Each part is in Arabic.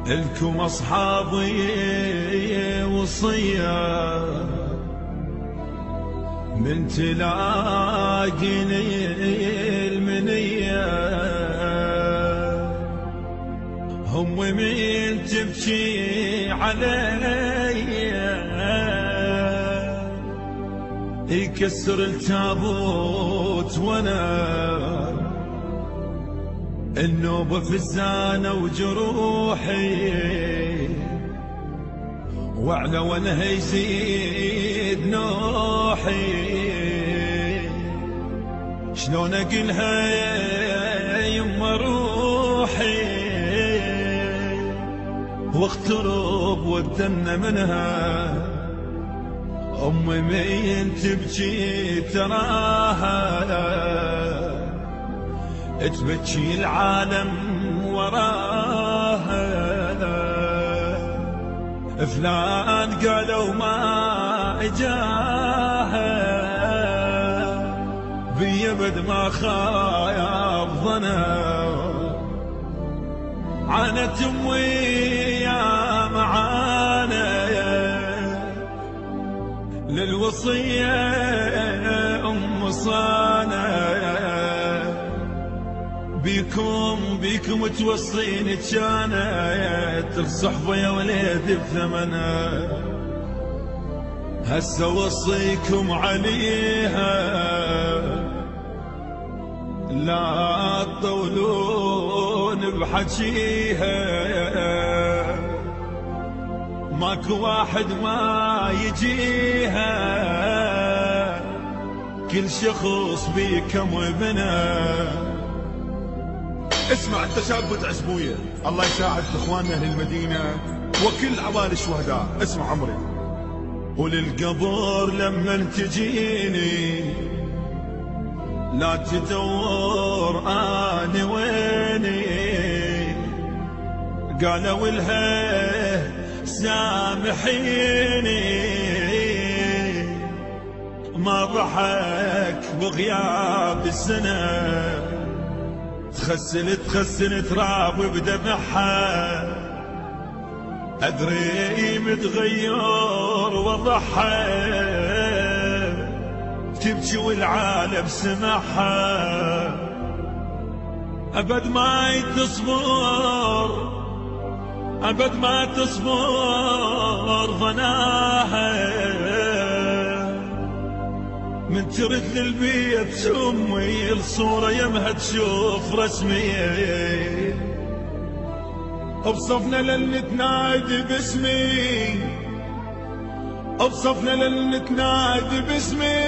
الكم أصحابي وصية من تلاقيني المنية، هم من تبكي علي يكسر التابوت وانا النوبة فزانة وجروحي، وعلى وانا يزيد نوحي. شلون اقلها يا يما روحي واخترب واتدنى منها. امي مين تبكي تراها تبكي العالم وراها. فلان قالوا ما اجاها بيبد ما خايب ظنا. عانت امي يا معانا للوصية ام صانا. بيكم توصيني كانت الصحبة يا وليد بثمنها. هسه وصيكم عليها لا تطولون بحكيها. ماكو واحد ما يجيها كل شخص بيكم وبنا. اسمع انت شاب عزبويه، الله يساعد اخواننا اهل المدينه وكل عوائل الشهداء. اسمع عمري. وللقبور لما تجيني لا تدور اني ويني. قالوا لها سامحيني ما ضحك بغياب السنه. تخسل تراب بدمعها ادري متغير وضحها. تبكي والعالم سمعها ابد ما تصبر ابد ما تصبر ظناها. من ترد للبيت امي الصورة يمها تشوف رسمي. بصفنا للنتنادي باسمي، بصفنا للنتنادي باسمي.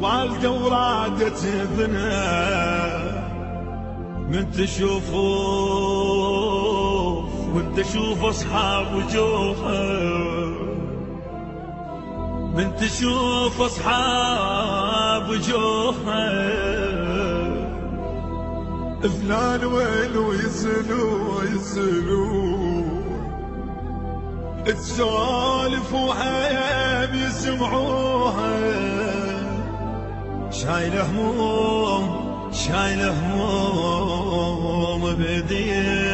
والدة ورادت ابنها من تشوفوه وانت شوف اصحاب وجوهها. من تشوف اصحاب وجوهها فلان ويلو يسألوا تسولف وحيب يسمعوها. شايله هموم بدين